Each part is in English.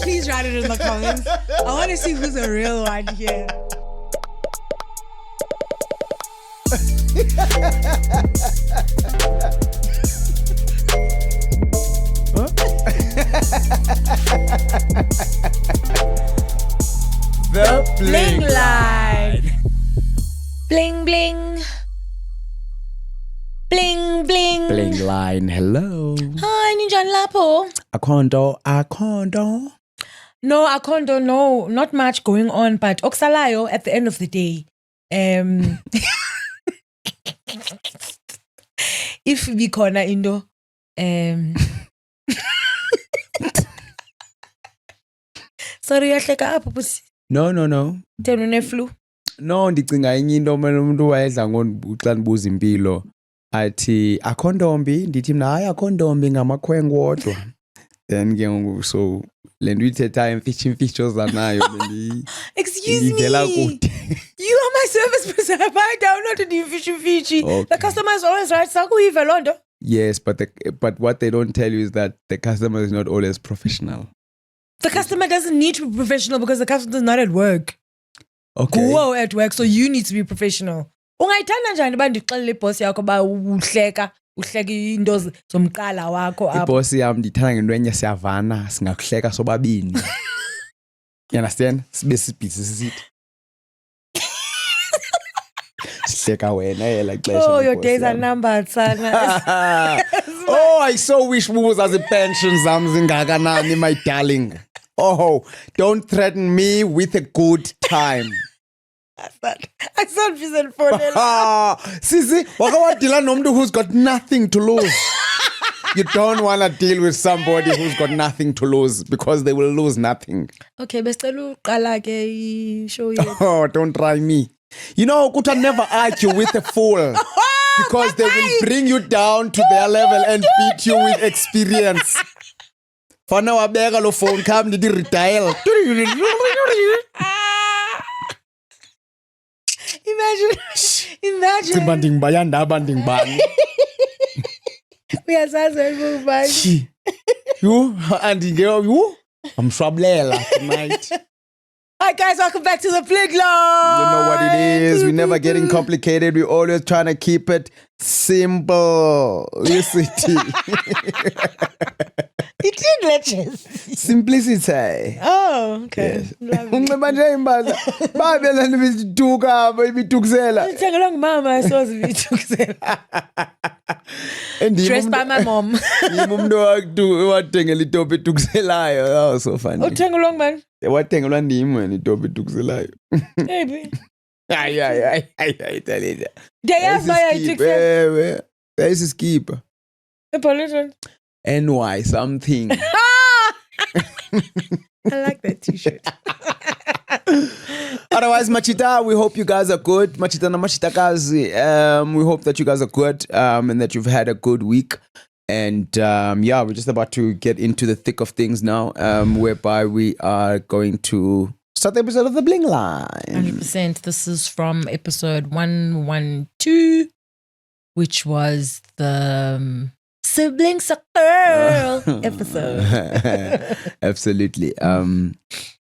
Please write it in the comments. I want to see who's a real one here. The Bling line. Bling bling. Bling bling. Bling line. Hello. Hi, ninjani lapho? Akhondo. No, Akhondo, no, not much going on, but okusalayo at the end of the day. If bikhona into sorry, yahleka apho pusi. No. Tena une-flu. No, ndicinga enye into umuntu wayedla ngoxa ndibuza impilo athi akhondombi ndithi mina hayi akhondombi ngamakhwengu wodwa. Then ke ngoku so le nto ithetha imfitho zanayo Excuse me. You are my service person. Have I downloaded the Fichi? Okay. The customer is always right. Sakuyive londo. Yes, but what they don't tell you is that the customer is not always professional. The customer doesn't need to be professional because the customer is not at work. Okay. Go at work, so you need to be professional. Ungayithanda njani ba ndixelele boss yakho ba uhleka into zomqala wakho apho. Boss yam ndithanda ngento enye siyavana singakuhleka sobabini. You understand? Sibe sibhizi sisithi. Sihleka wena yela xesha. Oh, your days are numbered, sana. Oh, I so wish bubuzazi pensions zam zingakanani, my darling. Oh, don't threaten me with a good time. I saw vision for them. Sisi, wakawadila nomuntu who's got nothing to lose. You don't want to deal with somebody who's got nothing to lose because they will lose nothing. Okay, besicela uqala ke show you. Oh, don't try me. You know, Kuta never argue with a fool because they will bring you down to their level and beat you with experience. For now, abeka lo phone come did redial. Imagine. Banding bayanda banding bani. Uyazazi manje. You and you. I'm swablela tonight. Hi guys, welcome back to the Bling Line. You know what it is. We're never getting complicated. We're always trying to keep it simple. Simplicity. Oh, okay. Unxiba nje imbaza. Babela nibituka ibitukusela. Ngithengelwa ngumama asoze ibitukusela. Dressed by my mom. Umuntu wathengela itopi etukuselayo. Oh, so funny. Uthengelwa ngubani? Wathengelwa ndim wena itopi etukuselayo. Baby. Ay, talita. Ndiyazibaya itukusela. This is keeper. Epolitan. NY something. I like that t-shirt. Otherwise, Machita, we hope you guys are good. Machita na Machitakazi, we hope that you guys are good and that you've had a good week. And yeah, we're just about to get into the thick of things now, whereby we are going to start the episode of The Bling Line. 100%. This is from episode 112, which was the Sibling Circle episode. Absolutely.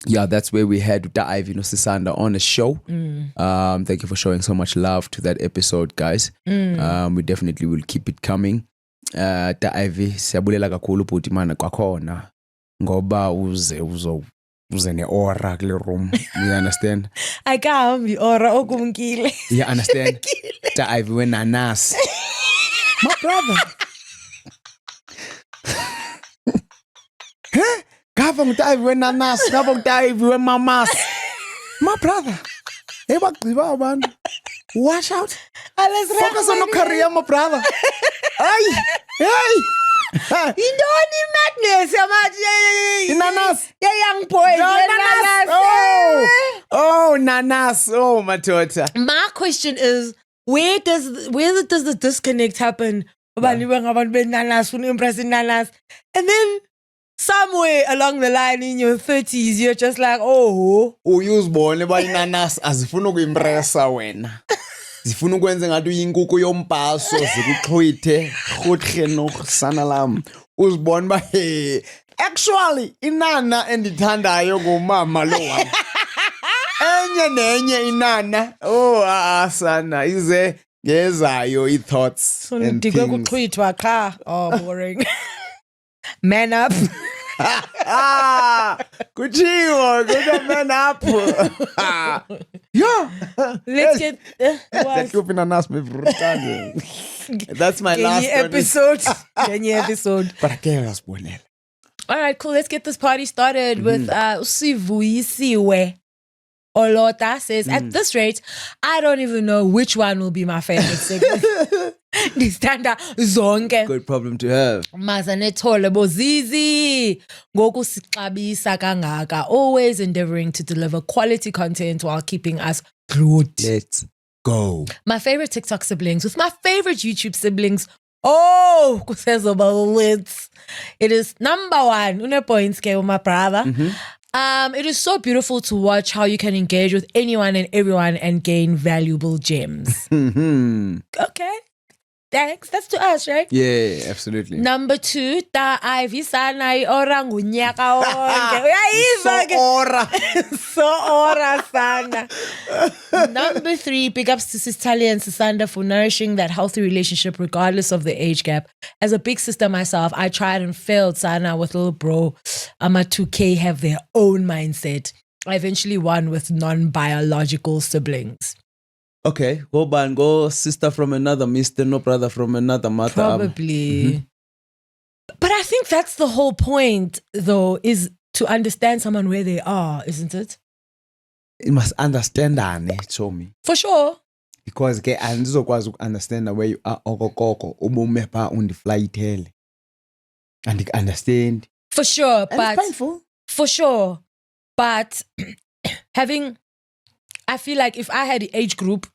Yeah, that's where we had Da Ivy Sisanda on a show. Thank you for showing so much love to that episode, guys. We definitely will keep it coming. Da Ivy, siyabulela kakhulu bhuti mana kwakhona ngoba uze ne aura kule room. You understand? I can't be aura okumkile. You understand? Da Ivy we nanas. My brother. Huh? Gava ngida Ivy we nanas, gava ngida Ivy we mamas. My brother. Hey, bagqiba abantu. Wash out. Focus on your career, my brother. Hey. Indoni madness yamaji. Nanas. Young boy. Nanas. Oh, nanas. Oh, my daughter. My question is, where does the disconnect happen? Nanas, nanas, and then somewhere along the line in your 30s, you're just like, oh. Uyuzibone ba inanas azifuna ukuimpressa wena. Zifuna ukwenza ngathi uyinkukhu yombhaso zikuxhwithe khothe nokusana lam. Uzibone ba Actually, inana endithandayo ngumama lo wam. Enye nenye inana. Oh, sana ize ngezayo i-thoughts and Ndike things. kuchithwa qha. Oh, boring. Man up. Kuchiwo, good man up. Yeah. Let's get That's my last episode. episode. But I can't spoil it. All right, cool. Let's get this party started with Sivuyisiwe Olota says, at this rate, I don't even know which one will be my favorite segment. Ndithanda zonke. Good problem to have. Mazanethole bozizi ngokusixabisa kangaka, always endeavoring to deliver quality content while keeping us glued. Let's go. My favorite TikTok siblings with my favorite YouTube siblings. Oh, kusezoba lit. It is number one. Une points ke my brother. It is so beautiful to watch how you can engage with anyone and everyone and gain valuable gems. Okay. Thanks. That's to us, right? Yeah, absolutely. Number 2, Ta Ivy Sanai Ora Ngunyaka Onke. Ora. So ora sana. Number 3, big ups to Sis Tali and Sisanda for nourishing that healthy relationship regardless of the age gap. As a big sister myself, I tried and failed Sana with little bro. Ama 2K have their own mindset. I eventually won with non-biological siblings. Okay, go sister from another mister, no brother from another mother. Probably. But I think that's the whole point, though, is to understand someone where they are, isn't it? You must understand that, show me. For sure. Because ke andizokwazi ukunderstand where you are okokoko ubume pha undiflayithele. And you understand. For sure, And but it's painful. for sure. But I feel like if I had the age group,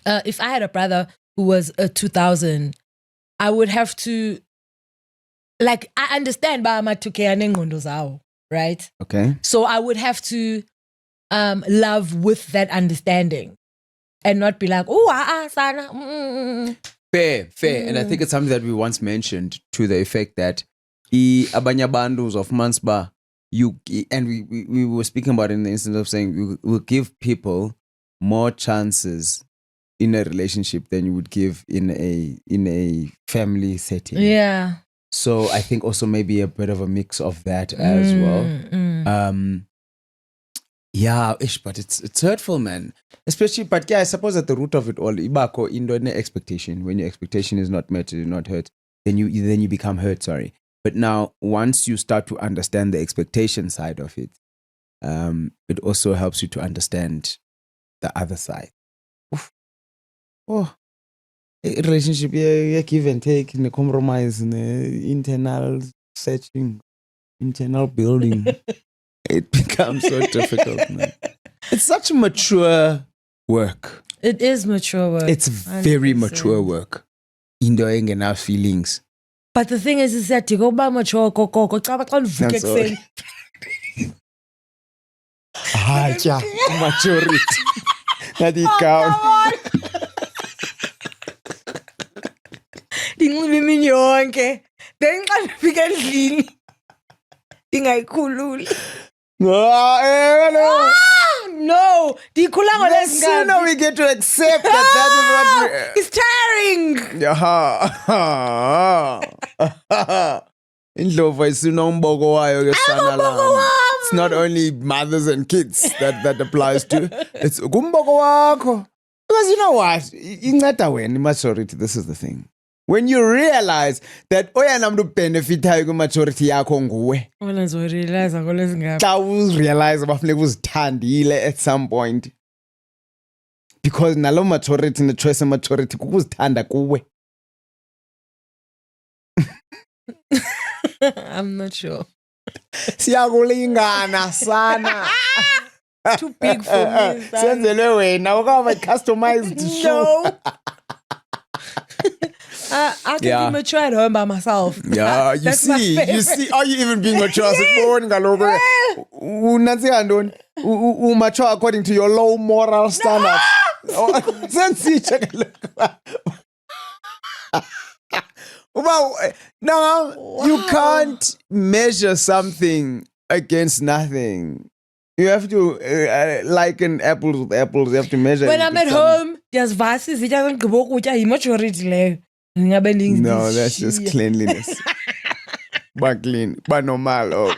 if I had a brother who was a 2000, I would have to, like, I understand ba amatuke anengqondo zawo, right? Okay. So I would have to love with that understanding and not be like, oh, sana. Fair. And I think it's something that we once mentioned to the effect that abanya bandus of Mansba, we were speaking about it in the instance of saying we will give people more chances in a relationship than you would give in a family setting. Yeah. So I think also maybe a bit of a mix of that as well. Yeah, but it's hurtful, man. Especially, but yeah, I suppose at the root of it all, ibako indo ne expectation. When your expectation is not met, you're not hurt. Then you become hurt. Sorry. But now, once you start to understand the expectation side of it, it also helps you to understand the other side. Oof. Oh, a relationship, yeah, give and take, in a compromise, in a internal searching, internal building. It becomes so difficult, man. It's such mature work. It is mature work. It's very 100%. mature work. Indoing enough feelings. But the thing is that you go by mature koko I'm sorry. Yeah, maturity. That it count. Dinxibe imini yonke. Then xa ndifika endlini ndingayikhululi. No, ndikhula The ngolezi sooner we get to accept that It's tiring. Indlovu isina umboko wayo ke sana la. It's not only mothers and kids that applies to. It's kumboko wakho. Because you know what? Inceda wena maturity. This is the thing. When you realize that oyena muntu benefitayo ku maturity yakho nguwe. Wena ngizorealize ngolezi ngapha. Xa urealize bafuneka uzithandile at some point. Because nalo maturity ne choice maturity kukuzithanda kuwe. I'm not sure. Siyakulingana sana. Too big for me. Senzelwe wena ukaba customized show. No. I can be mature at home by myself. Yeah, you see, are you even being mature? Mature according to your low moral standards. Well, now you can't measure something against nothing. You have to liken apples with apples. You have to measure. When I'm at home, there's vases. It doesn't go with your maturity. No, that's just cleanliness. But clean, but normal.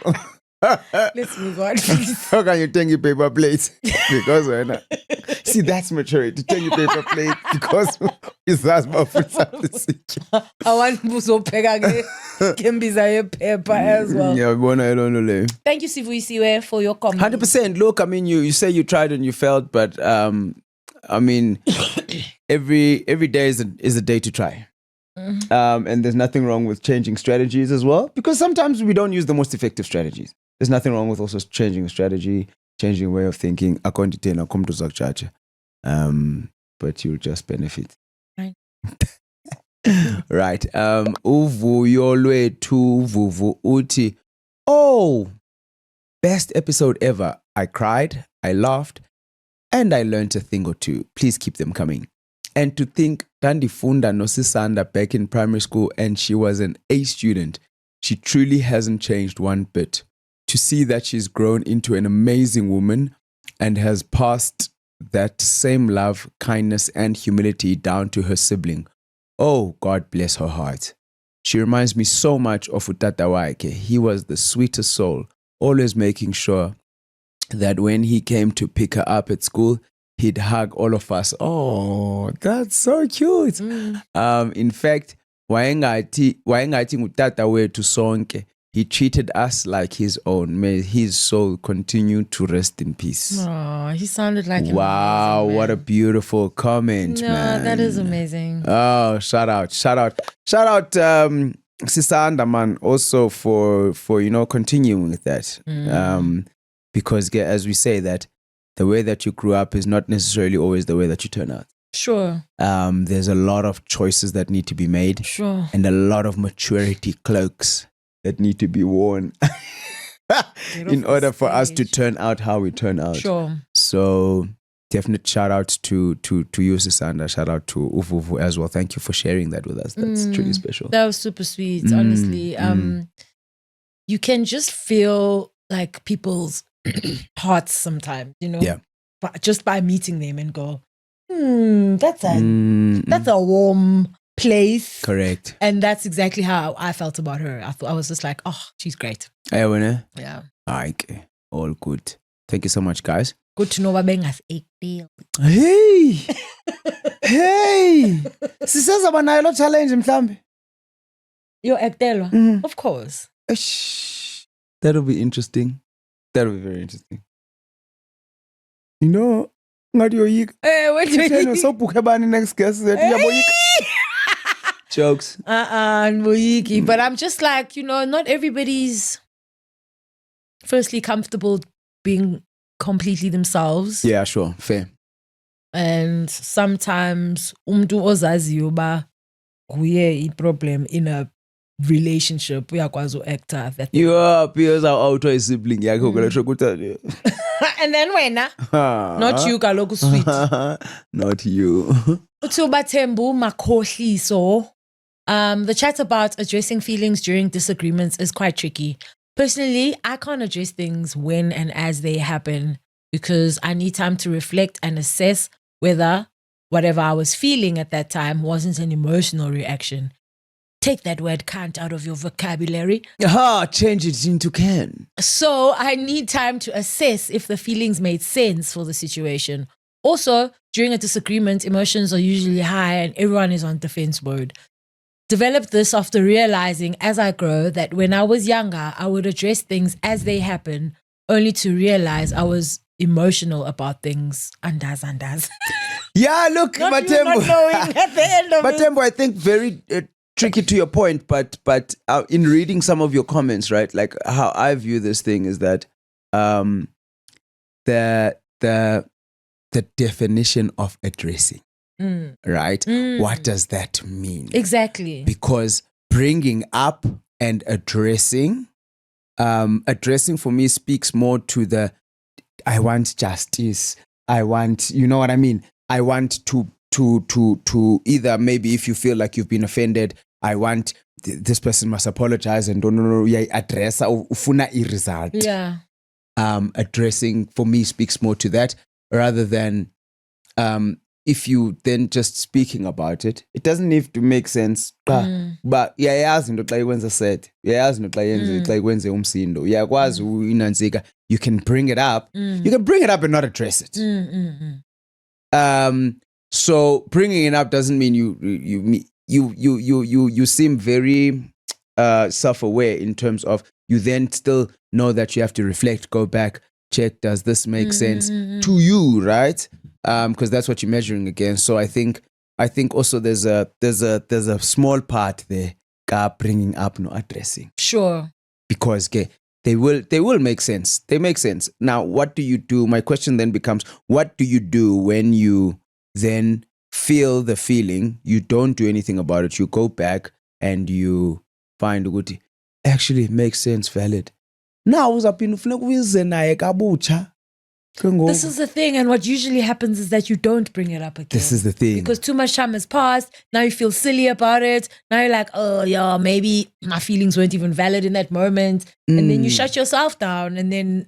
Let's move on, please. How can you take your paper plates? Because see, that's maturity. Take your paper plate because it's that's my food. I want to can be paper as well. Yeah, I don't know. Thank you, Sivuyisiwe, for your comment. 100%. Look, I mean, you say you tried and you failed, but I mean, every day is a day to try. And there's nothing wrong with changing strategies as well, because sometimes we don't use the most effective strategies. There's nothing wrong with also changing a strategy, changing a way of thinking. But you'll just benefit. Right. Right. Uvuyo lwethu Vuvu uthi, oh, best episode ever. I cried, I laughed, and I learned a thing or two. Please keep them coming. And to think Dandifunda Nosisanda back in primary school and she was an A student, she truly hasn't changed one bit. To see that she's grown into an amazing woman and has passed that same love, kindness, and humility down to her sibling. Oh, God bless her heart. She reminds me so much of Utata Waike. He was the sweetest soul, always making sure that when he came to pick her up at school, he'd hug all of us. Oh, that's so cute. In fact, wayengathi ngutata wethu sonke. He treated us like his own. May his soul continue to rest in peace. Oh, he sounded like wow, what a beautiful comment, man. That is amazing. Oh, shout out, Sisanda, man, also for continuing with that. Because as we say that the way that you grew up is not necessarily always the way that you turn out. Sure. There's a lot of choices that need to be made. Sure. And a lot of maturity cloaks that need to be worn in order for us to turn out how we turn out. Sure. So definite shout out to you, Sisanda. Shout out to Uvuvu as well. Thank you for sharing that with us. That's truly special. That was super sweet, honestly. You can just feel like people's hearts sometimes, Yeah. Just by meeting them and go, that's a warm place. Correct. And that's exactly how I felt about her. I was just like, oh, she's great. Yeah. Yeah. All good. Thank you so much, guys. Good to know Babengas 8 deal. Hey. Siseza banayo challenge mhlambi. Yo Ektelwa. Of course. That'll be interesting. That'll be very interesting. Ngathi yoyika. What do you so book ebani next guest that uyaboyika. Jokes. Nboyiki. But I'm just like, not everybody's firstly comfortable being completely themselves. Yeah, sure. Fair. And sometimes umntu ozaziyo ba kuye problem in a relationship uyakwazi uacta that because our auto is sibling yakho kulasho ukuthi and then wena not you kaloku sweet not you uthi ubathembu makhohliso. The chat about addressing feelings during disagreements is quite tricky. Personally, I can't address things when and as they happen because I need time to reflect and assess whether whatever I was feeling at that time wasn't an emotional reaction. Take that word can't out of your vocabulary. Change it into can. So I need time to assess if the feelings made sense for the situation. Also, during a disagreement, emotions are usually high and everyone is on defense mode. Developed this after realizing as I grow that when I was younger, I would address things as they happen, only to realize I was emotional about things. Andas. Yeah, look, Matembo. Not knowing at the end of Matembo, I think very tricky to your point, but in reading some of your comments, right, like how I view this thing is that the definition of addressing. Right? What does that mean? Exactly. Because bringing up and addressing for me speaks more to the I want justice. I want, you know what I mean? I want to either maybe if you feel like you've been offended, I want this person must apologize and no, address ufuna result. Yeah. Addressing for me speaks more to that rather than if you then just speaking about it, it doesn't need to make sense. But yayazi into xa ikwenza set, yayazi into xa yenze xa ikwenze umsindo. Uyakwazi inanzika, you can bring it up. You can bring it up and not address it. So bringing it up doesn't mean you seem very self-aware in terms of you then still know that you have to reflect, go back, check, does this make sense to you, right? Because that's what you're measuring against. So I think also there's a small part there, bringing up, no addressing. Sure. Because they will make sense. They make sense. Now, what do you do? My question then becomes, what do you do when you then feel the feeling, you don't do anything about it, you go back and you find ukuthi actually it makes sense, valid. Now uzaphinda ufuna kuyize naye kabutsha. This is the thing, and what usually happens is that you don't bring it up again. This is the thing. Because too much time has passed, now you feel silly about it, now you're like, oh yeah, maybe my feelings weren't even valid in that moment, and then you shut yourself down, and then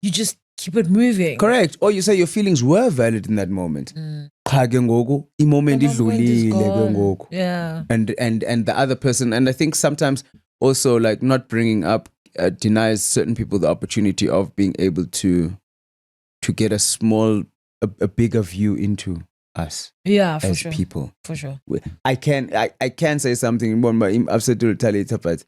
you just keep it moving. Correct. Or you say your feelings were valid in that moment. Cha ke ngoku i-moment idlulile ke ngoku. Yeah. And the other person, and I think sometimes also like not bringing up denies certain people the opportunity of being able to get a bigger view into us. Yeah, for as sure. people. For sure. I can say something but I'm absolutely tell it but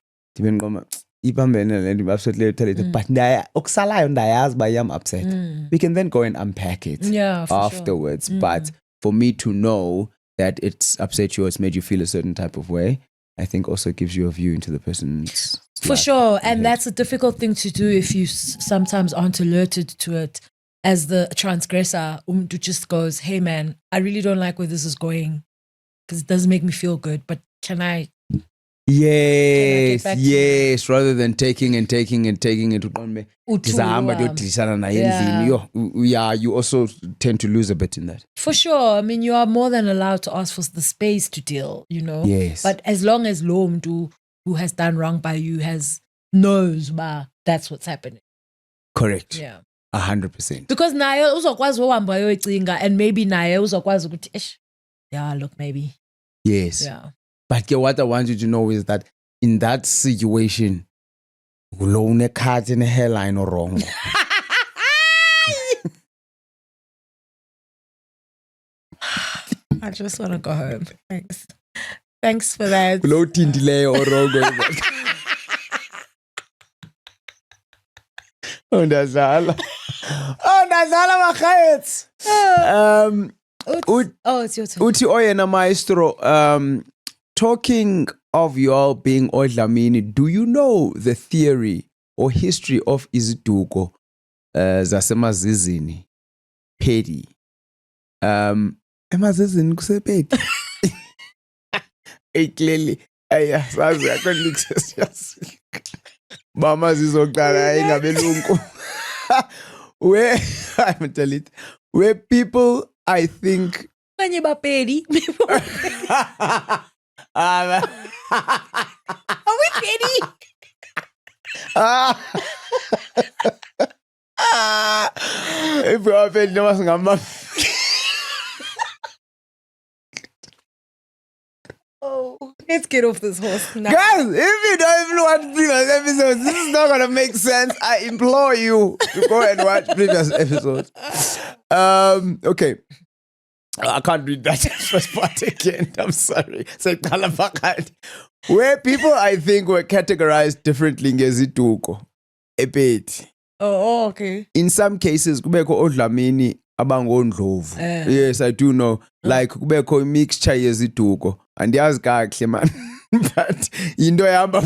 I'm upset. We can then go and unpack it afterwards. Sure. But for me to know that it's upset you or it's made you feel a certain type of way, I think also gives you a view into the person's For life. sure. And that's a difficult thing to do if you sometimes aren't alerted to it. As the transgressor, just goes, hey man, I really don't like where this is going because it doesn't make me feel good, but can I? Yes, rather than taking it. You also tend to lose a bit in that. For sure. I mean, you are more than allowed to ask for the space to deal, you know? Yes. But as long as lo mntu who has done wrong by you knows that's what's happening. Correct. Yeah. 100%. Because naye uzokwazi uhamba yoyicinga and maybe naye uzokwazi ukuthi yeah, look, maybe. Yes. Yeah. But what I want you to know is that in that situation, ulone card in a hairline or wrong. I just want to go home. Thanks for that. Low delay or wrong. Ndazala makhaetsi. It's your turn. Uthi oyena maestro, talking of you all being oDlamini, do you know the theory or history of iziduko zasemazizini? Pedi. Emazizini kusepedi. Clearly, sazi akho Mama zizoqala ingabelungu. Where people, I think. Kanye bapedi. Are we petty? If we are petty, no one. Oh, let's get off this horse now. Guys, if you don't even watch previous episodes, this is not gonna make sense. I implore you to go and watch previous episodes. Okay. I can't read that first part again. I'm sorry. Where people, I think, were categorized differently ngezituko. A bit. Oh, okay. In some cases, kubeko oDlamini abangondlovu. Yes, I do know. Like kubeko mixture yezituko. And yazi kahle man. But into yamba.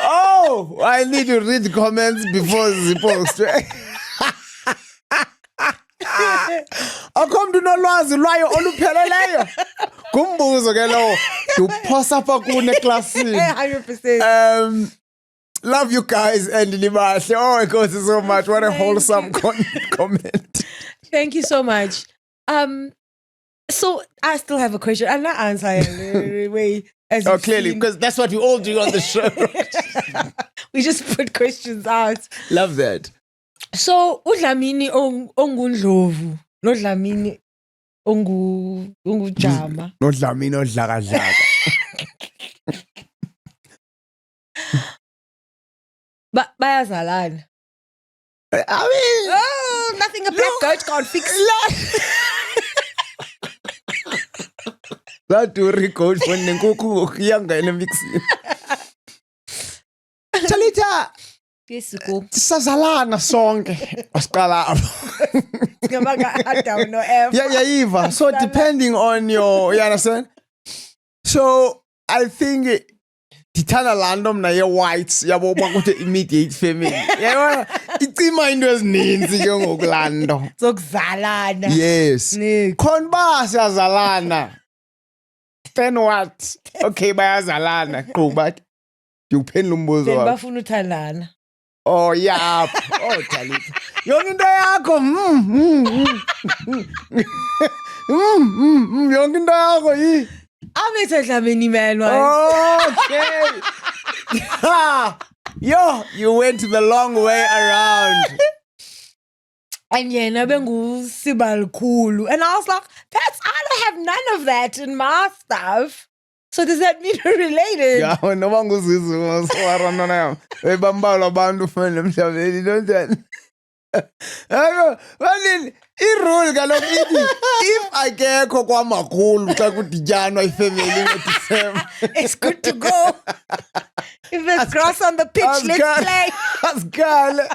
Oh, I need to read the comments before the post. Akho mntu nolwazi lwayo olupheleleyo. Kumbuzo ke lo. Uphosa pha kune classini. 100%. Love you guys and libahle. Oh my God, so much. What a wholesome comment. Thank you so much. So I still have a question. I'm not answering way. As Oh, you've clearly, seen. because that's what we all do on the show. We just put questions out. Love that. So uDlamini ongundlovu noDlamini ongujama. Nodlamini odlakadlaka. Bayazalana. I mean, Oh, nothing a black goat can't fix. that to record when Nkuku younger in a mixing. Talita, Yes, go. sazalana song. Oscala. I don't know. Yeah, Eva. So depending on your, you understand? So I think Titana Landom na ye whites yabo bakuthi immediate family. Yabona icima into ezininzi ke ngokulando. Zokuzalana. Yes. Khonba siyazalana. Then what? Okay, bayazalana. Qhuba. Ngikuphendula umbuzo Then wakho. bafuna uthandana. Oh yeah. Oh Talita. Yonke into yakho. Yonke into yakho yi. Abethi Dlamini man. Okay. Yo, you went the long way around. And yena benguSibalikhulu. And I was like, I don't have none of that in my stuff. So does that mean we're related? Yeah, noma nguzizwe sowarana na. Ebambala abantu fanele emhlabeni don't Ayo, walini irule kaloku ithi if akekho kwamakhulu xa kudityanwa ifamily ngoDisemba. It's good to go. If there's grass on the pitch, let's play. Asikale.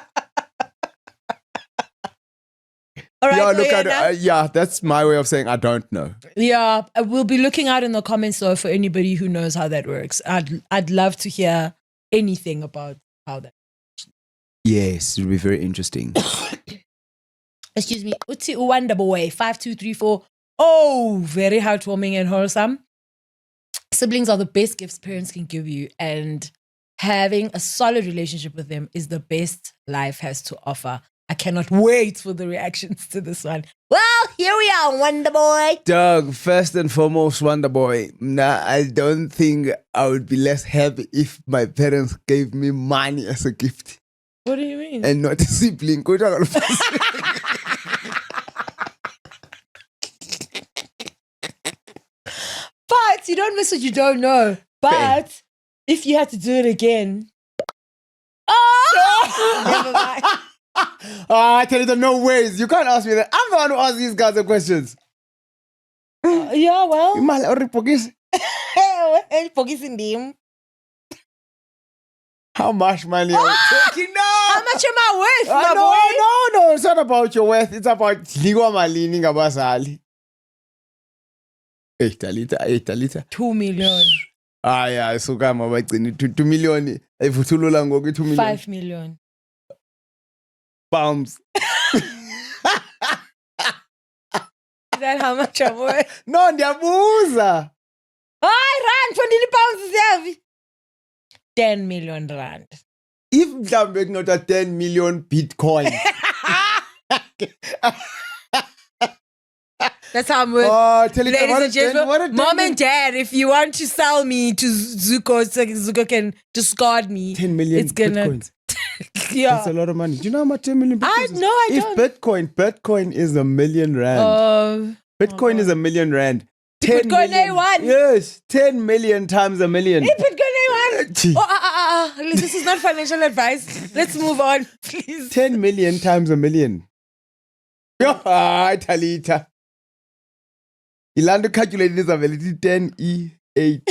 All right, Yeah, so look at yena- it. Yeah, that's my way of saying I don't know. Yeah, we'll be looking out in the comments though for anybody who knows how that works. I'd love to hear anything about how that. Yes, it'll be very interesting. Excuse me. Uti Wonder Boy 5234. Oh, very heartwarming and wholesome. Siblings are the best gifts parents can give you, and having a solid relationship with them is the best life has to offer. I cannot wait for the reactions to this one. Well, here we are, Wonder Boy. Doug, first and foremost, Wonder Boy. Nah, I don't think I would be less happy if my parents gave me money as a gift What do you mean? and not a sibling. But you don't miss what you don't know. But if you had to do it again. Oh! Never mind. I tell you, no ways. You can't ask me that. I'm the one who asks these guys the questions. Yeah, well. Imali oripokisi. Focusing them. How much money are we talking now? How much am I worth, my boy? No. It's not about your worth. It's about liwa malini ngabazali. Talita. 2 million. Ah, yeah. So kama bagcina 2 million. Evuthulula ngoku 2 million. 5 million. Pounds. Is that how much I'm worth? No, ndiyabuza. Hi, rand, 20 pounds is heavy. 10 million rand. If mhlambe not a 10 million Bitcoin. That's how I'm worth. Oh, tell it Ladies and gentlemen, what a mom and dad, if you want to sell me to Zuko, so Zuko can discard me. 10 million It's gonna- Bitcoins. Yeah. That's a lot of money. Do you know how much 10 million Bitcoins is? I If don't. Bitcoin is $1 million rand. Bitcoin is $1 million rand. 10 Bitcoin million, A1. Yes, 10 million times $1 million. Hey, Bitcoin A1. Oh, this is not financial advice. Let's move on, please. 10 million times $1 million. Yo, Talita. Ilando calculated this ability 10E8.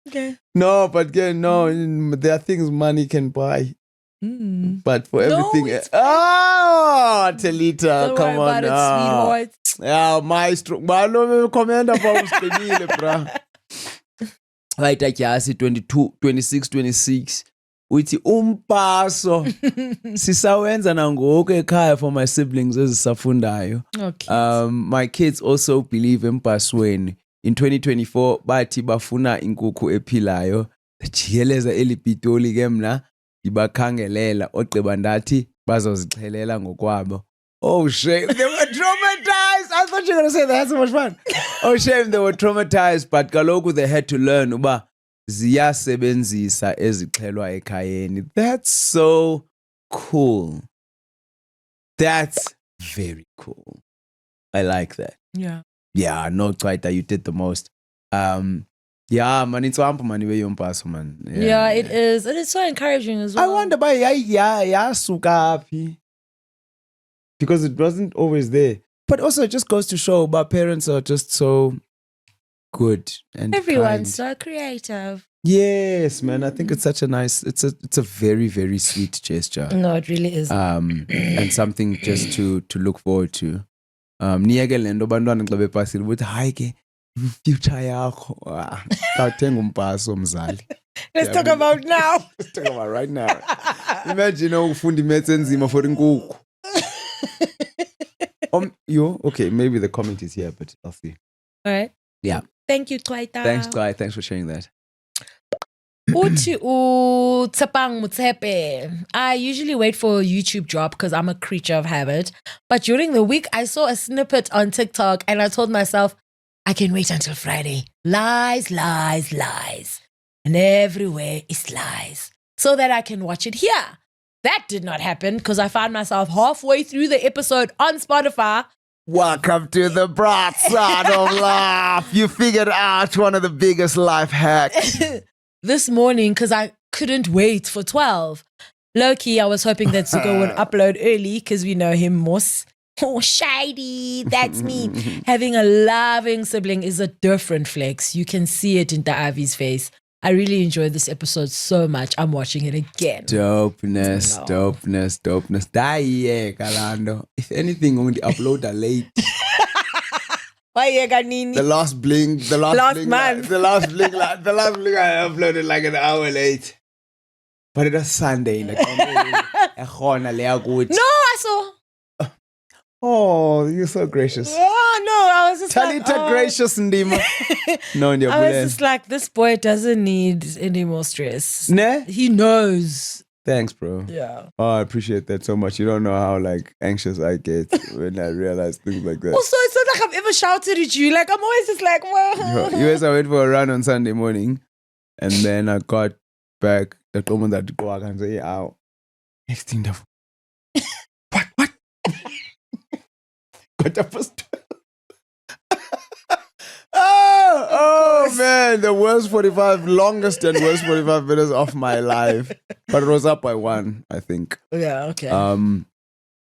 Okay. No, but again, no, there are things money can buy. But for No, everything, it's Talita, Don't come worry on about now. it, sweetheart. Yeah, maestro. Malo commander for usiqinile, bra. Right, Akyasi 22, 26. Uthi umpaso sisawenza nangoku ekhaya for my siblings ezisafundayo. Okay. My kids also believe empasweni. In 2024 bathi bafuna inkukhu ephilayo. Jikeleza elipitoli ke mna ngibakhangelela ogqiba ndathi bazozixhelela ngokwabo. Oh shame, they were traumatized. I thought you were gonna say they had so much fun. Oh shame, they were traumatized, but kaloku they had to learn uba ziyasebenzisa ezixhelwa ekhayeni. That's so cool. That's very cool. I like that. Yeah. Yeah, no Twaita, you did the most. Yeah, man, it's ample money where you man. Yeah, it is. And it's so encouraging as well. I wonder by sukapi. Because it wasn't always there. But also it just goes to show about parents are just so good and everyone's kind. so creative. Yes, man. I think it's such a nice it's a very, very sweet gesture. No, it really is. And something just to look forward to. Niyeke lento bantwana xa bepasile ukuthi hayi ke future yakho kawuthenga umpaso mzali. Let's talk about now. Let's talk about right now. Imagine ufunda imaths enzima for inkukhu. Okay, maybe the comment is here, but I'll see. All right. Yeah. Thank you, Twaita. Thanks, Twaita. Thanks for sharing that. Uti Tsapang Mutsepe. I usually wait for a YouTube drop because I'm a creature of habit. But during the week, I saw a snippet on TikTok and I told myself, I can wait until Friday. Lies, lies, lies. And everywhere is lies. So that I can watch it here. That did not happen because I found myself halfway through the episode on Spotify. Welcome to the bright side of life. You figured out one of the biggest life hacks. This morning, because I couldn't wait for 12. Low-key, I was hoping that Zuko would upload early because we know him more. Oh, shady. That's me. Having a loving sibling is a different flex. You can see it in Da'avi's face. I really enjoyed this episode so much. I'm watching it again. Dopeness. Daye, Kalando. If anything, only upload a late. The last blink. The last month. The last blink I uploaded like an hour late. But it was Sunday. No, I saw. Oh, you're so gracious. Oh, no, I was just Talita gracious, Ndima. No, I was just like, this boy doesn't need any more stress. Ne? He knows. Thanks, bro. Yeah. Oh, I appreciate that so much. You don't know how anxious I get when I realize things like that. Also, it's not like I've ever shouted at you. Like, I'm always just like, well. US, I went for a run on Sunday morning, and then I got back. The woman that go out and say, "Ow, next thing, what? Got the first." Oh man, the worst 45, longest and worst 45 minutes of my life. But it was up by 1, I think. Yeah, okay.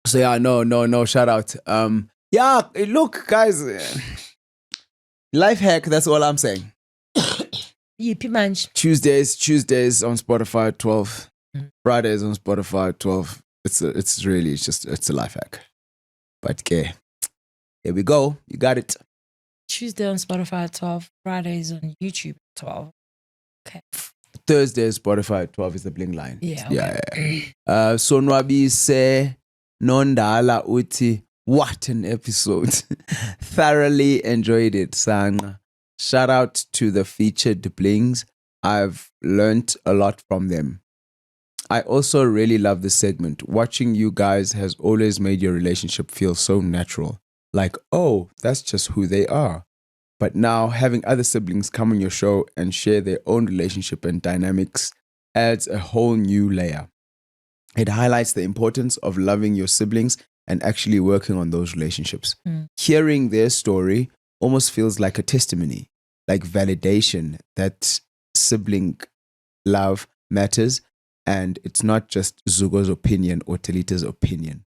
So yeah, no, shout out. Yeah, look, guys, life hack, that's all I'm saying. Yippee manch. Tuesdays on Spotify at 12. Fridays on Spotify at 12. It's a life hack. But okay, here we go. You got it. Tuesday on Spotify at 12. Fridays on YouTube at 12. Okay. Thursday Spotify at 12 is the bling line. Yeah. Okay. Yeah. Sonwabise Nondala Uti. What an episode. Thoroughly enjoyed it, Sang. Shout out to the featured blings. I've learnt a lot from them. I also really love this segment. Watching you guys has always made your relationship feel so natural. Like, oh, that's just who they are. But now having other siblings come on your show and share their own relationship and dynamics adds a whole new layer. It highlights the importance of loving your siblings and actually working on those relationships. Hearing their story almost feels like a testimony, like validation that sibling love matters and it's not just Zugo's opinion or Talita's opinion.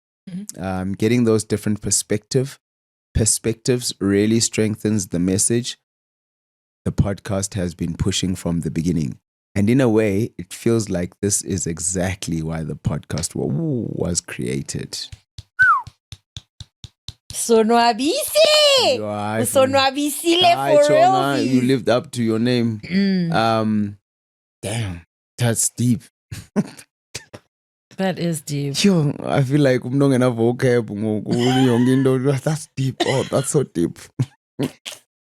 Getting those different perspectives really strengthens the message the podcast has been pushing from the beginning. And in a way, it feels like this is exactly why the podcast was created. Sonwabise! Sonwabisile for real. You lived up to your name. Damn, that's deep. That is deep. Yo, I feel like that's deep. Oh, that's so deep.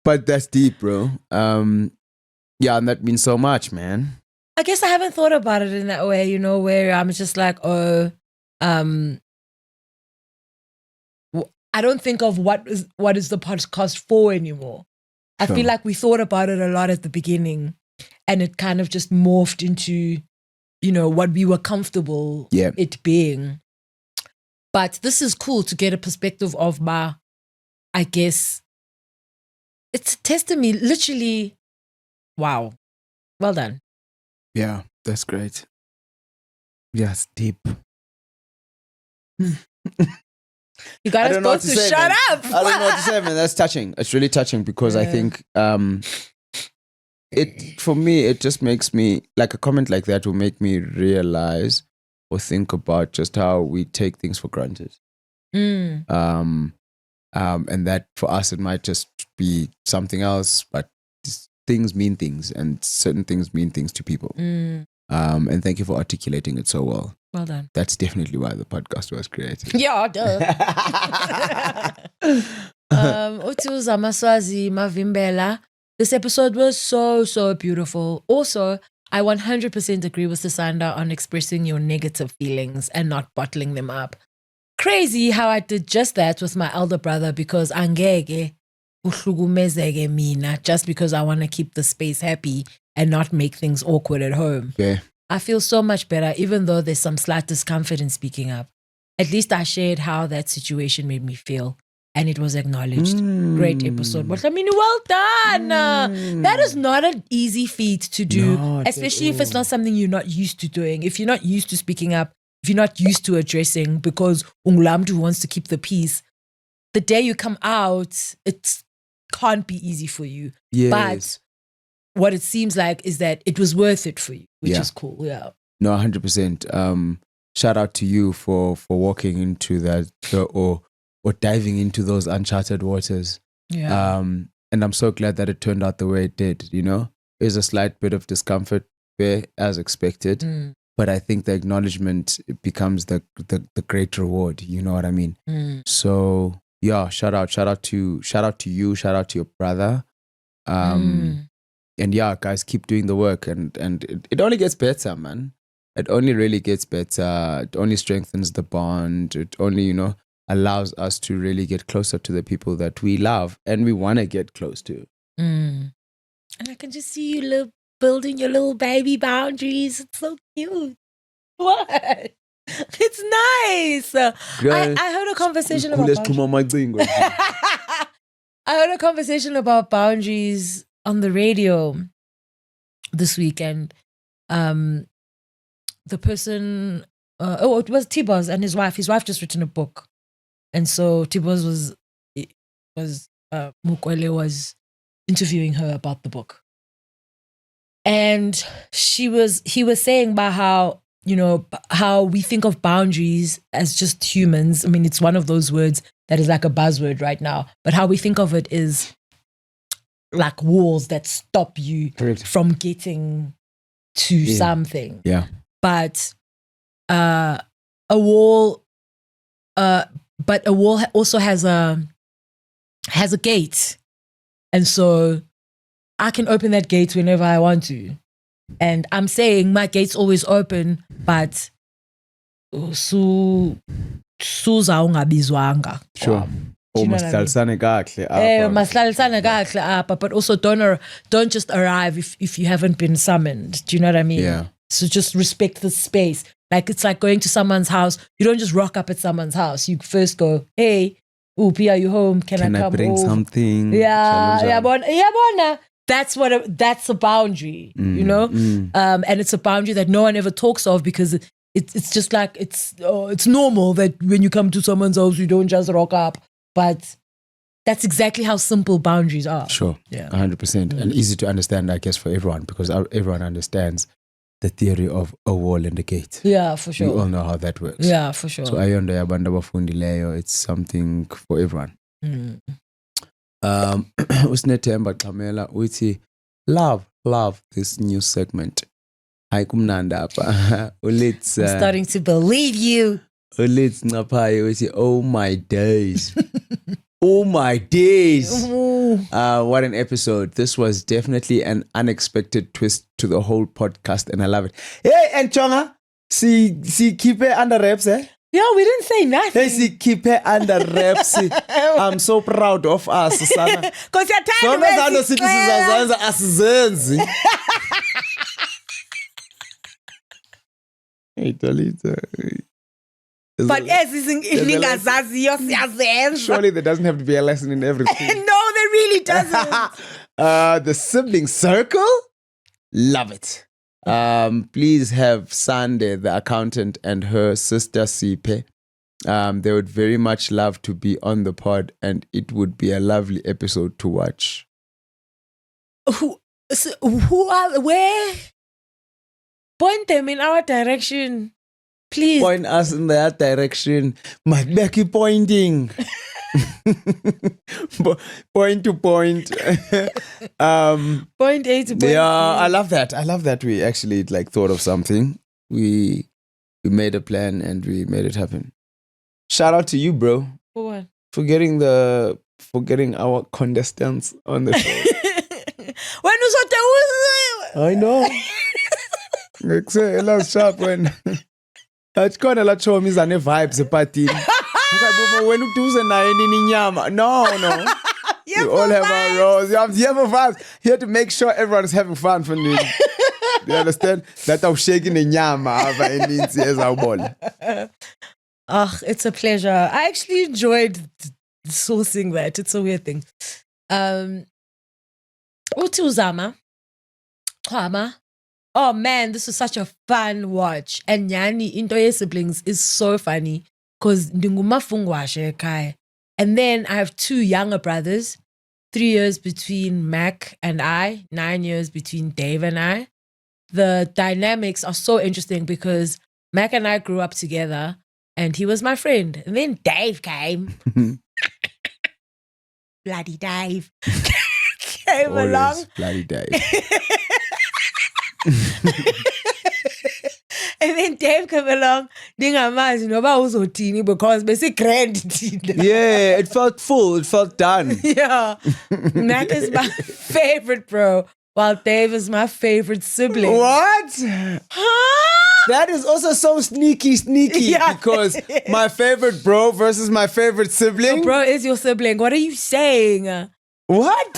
But that's deep, bro. Yeah, and that means so much, man. I guess I haven't thought about it in that way, where I'm just like, oh, I don't think of what is the podcast for anymore. I feel like we thought about it a lot at the beginning, and it kind of just morphed into, what we were comfortable it being. But this is cool to get a perspective of I guess it's testing me literally. Wow. Well done. Yeah, that's great. Yes, deep. You guys both to shut up. I don't know what to say, man. That's touching. It's really touching because I think it, for me, it just makes me, like a comment like that will make me realize or think about just how we take things for granted. And that for us, it might just be something else, but things mean things and certain things mean things to people. And thank you for articulating it so well. Well done. That's definitely why the podcast was created. Yeah, duh. Utuza Maswazi Mavimbela. This episode was so beautiful. Also, I 100% agree with Sisanda on expressing your negative feelings and not bottling them up. Crazy how I did just that with my elder brother because angeke uhlukumezeke mina just because I want to keep the space happy and not make things awkward at home. Yeah. I feel so much better even though there's some slight discomfort in speaking up. At least I shared how that situation made me feel and it was acknowledged. Great episode. But I mean, well done. That is not an easy feat to do, especially if it's not something you're not used to doing. If you're not used to speaking up, if you're not used to addressing because Unglamdu wants to keep the peace, the day you come out, it can't be easy for you. Yes. But what it seems like is that it was worth it for you, which is cool. Yeah. No, 100%. Shout out to you for walking into that or diving into those uncharted waters. Yeah. And I'm so glad that it turned out the way it did, There's a slight bit of discomfort there as expected. But I think the acknowledgement becomes the great reward. You know what I mean? So yeah, shout out to you, shout out to your brother. And yeah, guys, keep doing the work and it only gets better, man. It only really gets better. It only strengthens the bond. It only, allows us to really get closer to the people that we love and we want to get close to. And I can just see you building your little baby boundaries. It's so cute. What? It's nice. I heard a conversation about boundaries. I heard a conversation about boundaries on the radio this weekend. The person, it was T-Boz and his wife. His wife just written a book. And so T-Boz Mukwele was interviewing her about the book. And he was saying about how, how we think of boundaries as just humans. I mean, it's one of those words that is like a buzzword right now, but how we think of it is like walls that stop you from getting to something. Yeah. But a wall also has a gate. And so I can open that gate whenever I want to. And I'm saying my gate's always open, but Suza ungabizwanga. Sure. Mashlalisane kahle apha, but also don't just arrive if you haven't been summoned. Do you know what I mean? Yeah. So just respect the space. Like it's like going to someone's house. You don't just rock up at someone's house. You first go, hey, Upi, are you home? Can I come bring over? Something? Yeah, bona. That's a boundary, and it's a boundary that no one ever talks of because it's just like it's normal that when you come to someone's house you don't just rock up, but that's exactly how simple boundaries are. Sure, yeah, 100%, and easy to understand, I guess, for everyone because everyone understands the theory of a wall and a gate. Yeah, for sure. We all know how that works. Yeah, for sure. So ayonda yabantu abafundileyo, it's something for everyone. Usinethemba Xhamela uthi love this new segment. Hayi kumnandi apha. I'm starting to believe you. Ulitz Ngapaye uthi oh my days. Oh my days. What an episode. This was definitely an unexpected twist to the whole podcast and I love it. Hey, and Chonga, see keep it under wraps, eh? Yeah, we didn't say nothing. Hey, keep her under wraps. I'm so proud of us, Sana. Because you're tired of it. Hey, Talita. But yes, it's surely there doesn't have to be a lesson in everything. No, there really doesn't. The sibling circle? Love it. Please have Sande, the accountant, and her sister Sipe. They would very much love to be on the pod, and it would be a lovely episode to watch. Who are, where? Point them in our direction. Please. Point us in that direction. Mike Becky pointing. Point to point. Point A to point Yeah, B. I love that. I love that we actually thought of something. We made a plan and we made it happen. Shout out to you, bro. For what? For getting our contestants on the show. I know. Last sharp when it's kind of like show me zane vibes party. When you do the no. We all have our roles. You have vibes. You have to make sure everyone is having fun for me. You understand? That I'm shaking the nyama. It's a pleasure. I actually enjoyed sourcing that. It's a weird thing. Utuzama. Kwama. Oh man, this was such a fun watch. And Yani, Into Ye Siblings is so funny because ndingumafungwashe ekhaya. And then I have 2 younger brothers, 3 years between Mac and I, 9 years between Dave and I. The dynamics are so interesting because Mac and I grew up together and he was my friend. And then Dave came. Bloody Dave. Came Always along. Bloody Dave. And then Dave came along, ndingamazi noba uzothini because besi-grand thina. Yeah, it felt full. It felt done. Yeah. Mac is my favorite bro, while Dave is my favorite sibling. What? Huh? That is also so sneaky Yeah. because my favorite bro versus my favorite sibling. Your bro is your sibling. What are you saying? What?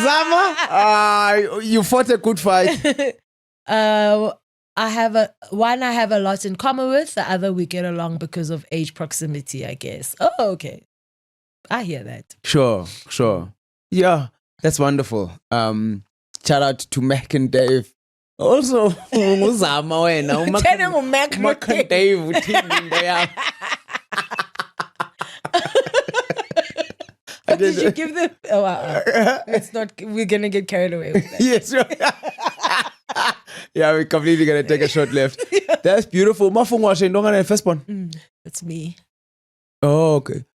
Zama? You fought a good fight. I have a lot in common with, the other we get along because of age proximity, I guess. Oh, okay. I hear that. Sure. Yeah, that's wonderful. Shout out to Mac and Dave. Also, Zama wena. Mac and Dave. Did you give them? It's not. We're gonna get carried away with that. Yes. Yeah, we're completely gonna take a short left. Yeah. That's beautiful. Mafungwashe ndongana firstborn. That's me. Oh, okay.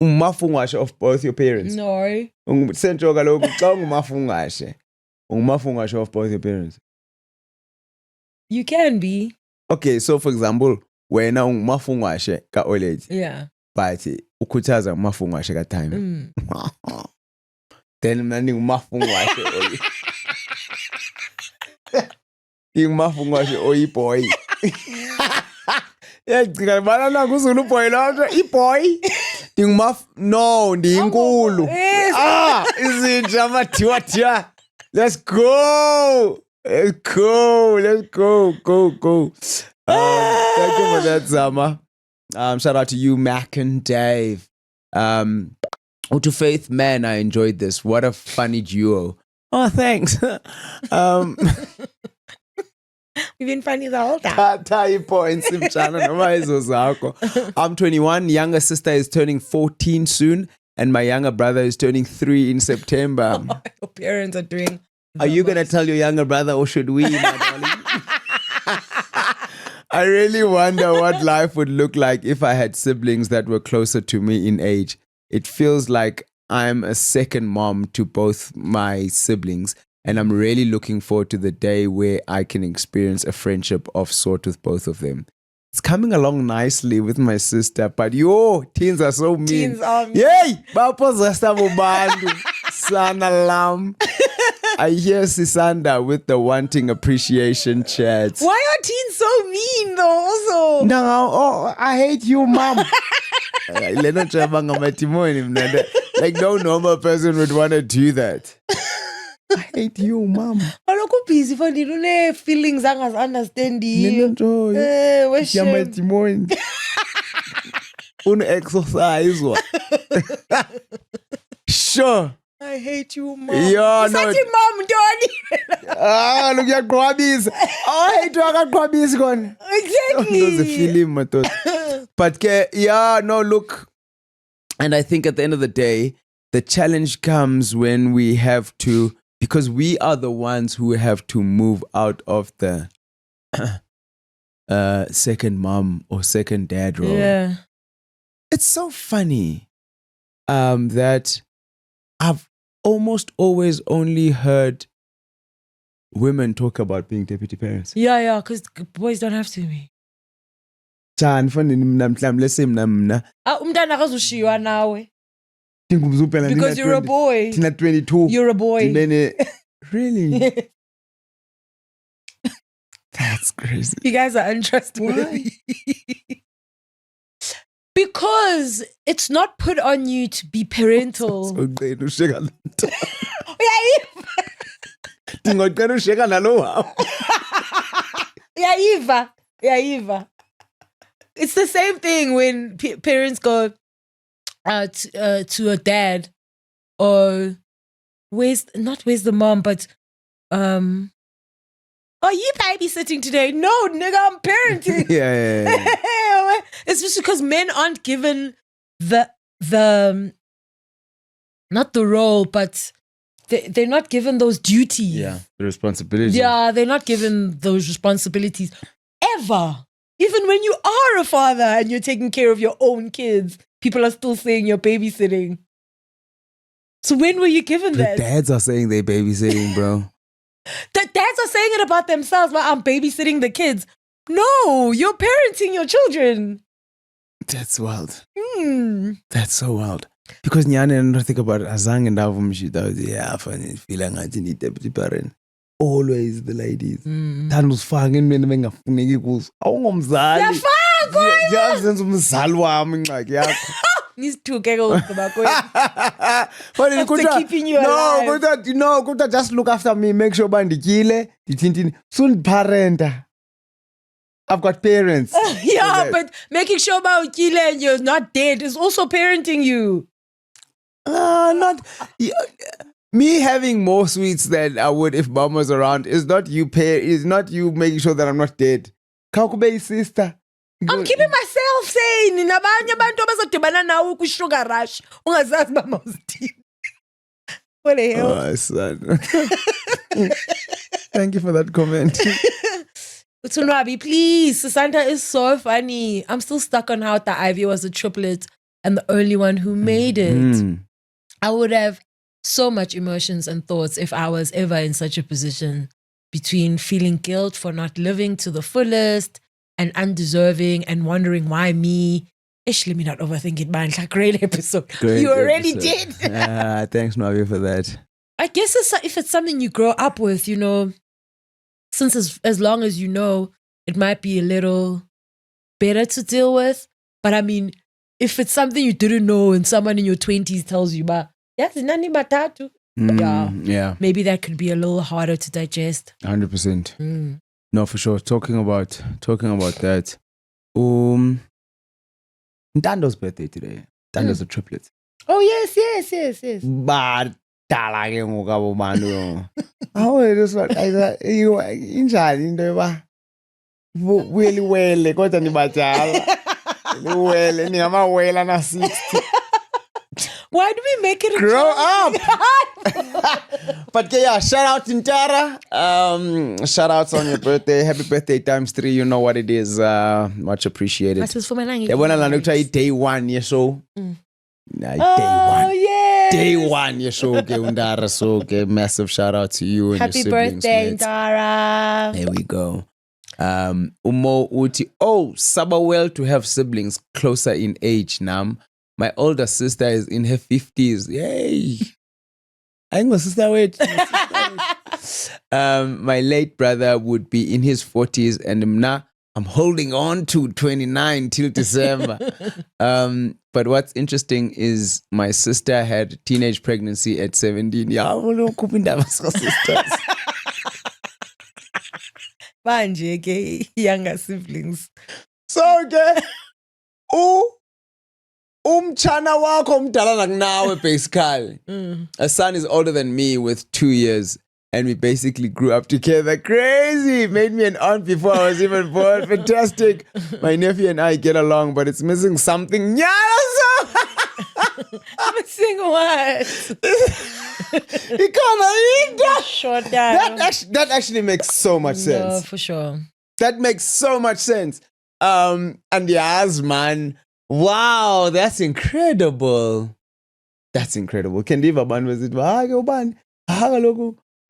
Mafungwashe of both your parents. No. Sentsho kaloku xa ungumafungwashe. Ungumafungwashe of both your parents. You can be. Okay, so for example, wena ungumafungwashe ka Oledi. Yeah. But ukhuthaza umafungwashe ka time. Then mani umafungwashe. Ingumafungwashe oyiboy. Yacika bana nakuzulu boy lonto iboy. No, ndinkulu. Izinja amathiwa. Let's go. Go. Thank you for that, Zama. Shout out to you, Mac and Dave. To Faith, man, I enjoyed this. What a funny duo. Oh, thanks. We've been funny the whole time. I'm 21. Younger sister is turning 14 soon, and my younger brother is turning 3 in September. Oh, your parents are doing. Are you gonna tell your younger brother, or should we, my darling? I really wonder what life would look like if I had siblings that were closer to me in age. It feels like I'm a second mom to both my siblings, and I'm really looking forward to the day where I can experience a friendship of sort with both of them. It's coming along nicely with my sister, but teens are so mean. Teens are mean. Yay! Bapozasta mubandu. Sana lam. I hear Sisanda with the wanting appreciation chat. Why are teens so mean though? Also, No, I hate you, mom. Like no normal person would want to do that. I hate you, mom. aloko busy for the feelings angas understanding. Exercise. Sure. I hate you, mom. Yeah, no. Mom, Donnie. Look at Grabbies. I hate you, I got Grabbies gone. Exactly. Those are feeling, but yeah, no, look. And I think at the end of the day, the challenge comes when we have to, because we are the ones who have to move out of the second mom or second dad role. Yeah. It's so funny that I've almost always only heard women talk about being deputy parents. Yeah, because boys don't have to be. Let's say Umntana akazushiywa nawe. Because you're a boy. 22. You're a boy. Really? That's crazy. You guys are untrustworthy. Because it's not put on you to be parental. Yeah. It's the same thing when parents go to a dad or where's the mom, but are you babysitting today? No, nigga, I'm parenting. Yeah. It's just because men aren't given the not the role, but they're not given those duties. Yeah, the responsibility. Yeah, they're not given those responsibilities ever. Even when you are a father and you're taking care of your own kids, people are still saying you're babysitting. So when were you given that? Dads are saying they're babysitting, bro. The dads are saying it about themselves, but I'm babysitting the kids. No, you're parenting your children. That's wild. That's so wild. Because Nyane and I think about Azang and Avum, she does, yeah, feeling I need deputy parent. Always the ladies. Tanus fangin men mengafuni goes. Awungomzali. Just umzali wami ngxaki yakho. These two giggles about keeping you alive. No, just look after me, make sure bandikile, ditintini. Soon parenta. I've got parents. Yeah, but making sure about Kile and you're not dead is also parenting you. Me having more sweets than I would if mom was around is not you making sure that I'm not dead. Kakube sister. I'm keeping myself sane. Nabanye abantu abazodibana nawe ku sugar rush. Ungazazi ba mawuthini. What the hell? Oh, son. Thank you for that comment. Utunwabi, please. Santa is so funny. I'm still stuck on how the Ivy was a triplet and the only one who made it. I would have so much emotions and thoughts if I was ever in such a position, between feeling guilt for not living to the fullest and undeserving and wondering why me. Let me not overthink it, man. Great episode. You already did. Thanks, Navi, for that. I guess if it's something you grow up with, you know, since as long as you know, it might be a little better to deal with. But I mean, if it's something you didn't know and someone in your 20s tells you, yeah, maybe that could be a little harder to digest. 100%. No, for sure. Talking about that. Ntando's birthday today. Ntando's a triplet. Oh yes. But how is it? You injani into yoba wele kodwa nibadala. Wele ningamawela na 60. Why do we make it grow up? But yeah, shout out Tintara. Shout outs on your birthday. Happy birthday ×3. You know what it is. Much appreciated. Day 1 year so. Day 1. Yeah. Day 1 year so. Undara so. Massive shout out to you and happy your siblings. Happy birthday, Ndara. There we go. Umo Uti. Oh, Sabawell to have siblings closer in age, Nam. My older sister is in her 50s. Yay. I ain't my sister, wait. My late brother would be in his 40s and I'm holding on to 29 till December. But what's interesting is my sister had teenage pregnancy at 17. Yeah, sisters. Manje ke younger siblings. So ke umchana wakho mdala nakunawe basically. A son is older than me with 2 years. And we basically grew up together. Crazy. Made me an aunt before I was even born. Fantastic. My nephew and I get along, but it's missing something. Missing what? He can't eat that. Short down. That actually makes so much sense. No, for sure. That makes so much sense. And yes, man. Wow, that's incredible. That's incredible. Kendiva ban visit.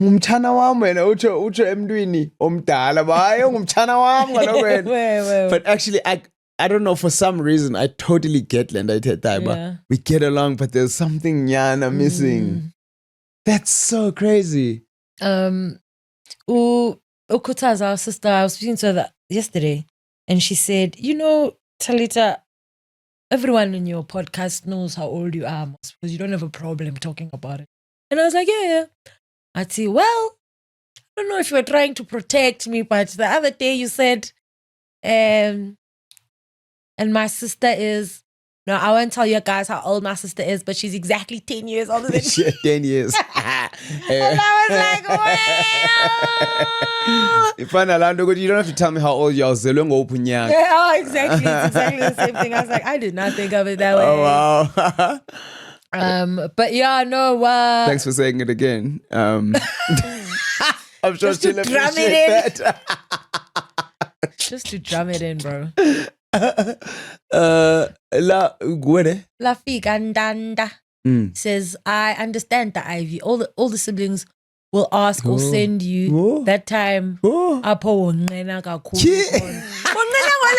Ngumchana wami wena utsho emntwini omdala baye ngumchana wami kaloku wena. But actually I don't know, for some reason I totally get Lenda Taiba. We get along, but there's something nyana missing. That's so crazy. Ukuta's our sister, I was speaking to her yesterday, and she said, you know, Talita, everyone in your podcast knows how old you are, because you don't have a problem talking about it. And I was like, yeah. I'd say, well, I don't know if you were trying to protect me, but the other day you said, and my sister is, no, I won't tell you guys how old my sister is, but she's exactly 10 years older than me. 10 years. And I was like, wow. You don't have to tell me how old you are. Oh, exactly. It's exactly the same thing. I was like, I did not think of it that way. Oh, wow. But yeah, no. Thanks for saying it again. I'm sure she'll appreciate that. Just to drum it in, bro. Lafika Ndanda says, I understand that Ivy. All the siblings will ask or send you that time. Apho wonqena kakhulu. Oh, now I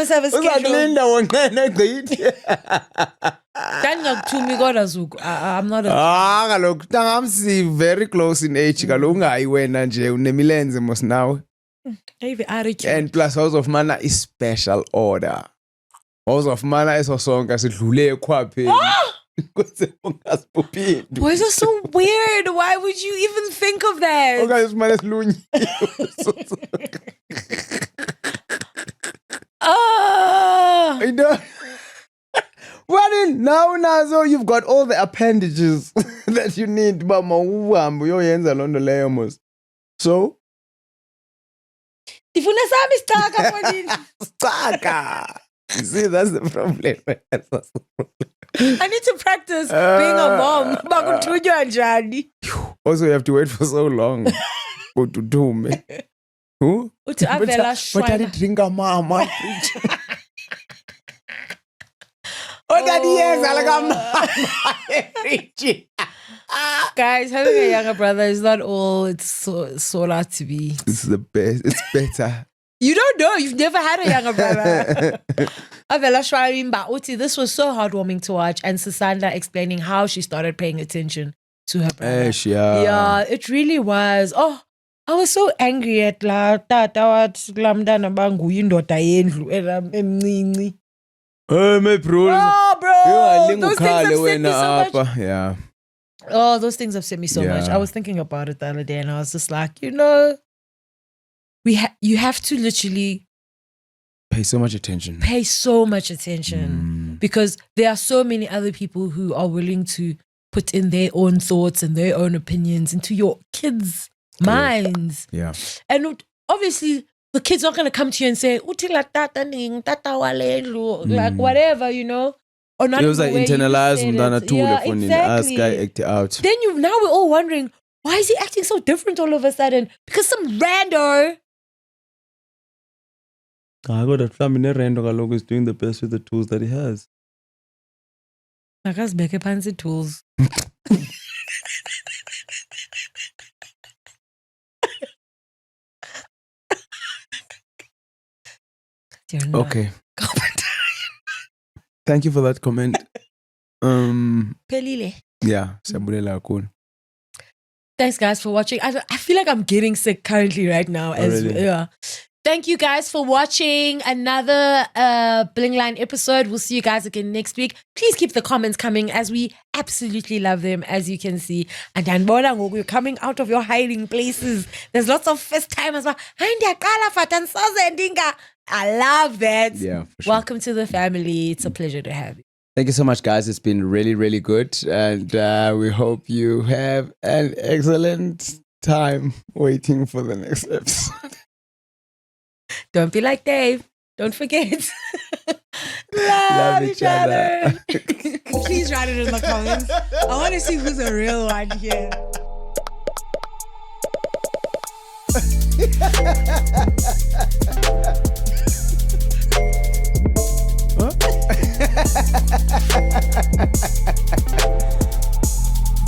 have a schedule. I'm not I'm very close in age. And plus House of Mana is special order. House of Mana is a song as it lule kwape. Why is that so weird? Why would you even think of that? I know. Well, now Nazo, you've got all the appendages that you need. So? You see, that's the problem. I need to practice being a mom. Also, you have to wait for so long. Go to do me. Who? But I didn't drink a mama. Guys, having a younger brother is not all it's so out to be. It's the best. It's better. You don't know. You've never had a younger brother. This was so heartwarming to watch. And Sisanda explaining how she started paying attention to her brother. Yeah, it really was. Oh, I was so angry at my bro. Oh, bro. Those things upset me so much. Yeah. Oh, those things upset me so much. I was thinking about it the other day and I was just like, you know, you have to literally pay so much attention. Because there are so many other people who are willing to put in their own thoughts and their own opinions into your kids' minds. Yeah. And obviously, the kid's not going to come to you and say, like whatever, you know. Or not. It was like internalized exactly. Out. Then now we're all wondering, why is he acting so different all of a sudden? Because some rando. I got a family rando is doing the best with the tools that he has. Nakas beke fancy tools. Okay. Thank you for that comment. Pelile. Yeah, Sabulela Akun. Thanks, guys, for watching. I feel like I'm getting sick currently right now. Really? Thank you guys for watching another Bling Line episode. We'll see you guys again next week. Please keep the comments coming as we absolutely love them, as you can see. And then we're coming out of your hiding places. There's lots of first timers. I love that. Yeah, for sure. Welcome to the family. It's a pleasure to have you. Thank you so much, guys. It's been really, really good. And we hope you have an excellent time waiting for the next episode. Don't be like Dave. Don't forget. Love each other. Please write it in the comments. I want to see who's a real one here.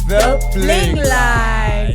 The Bling Line.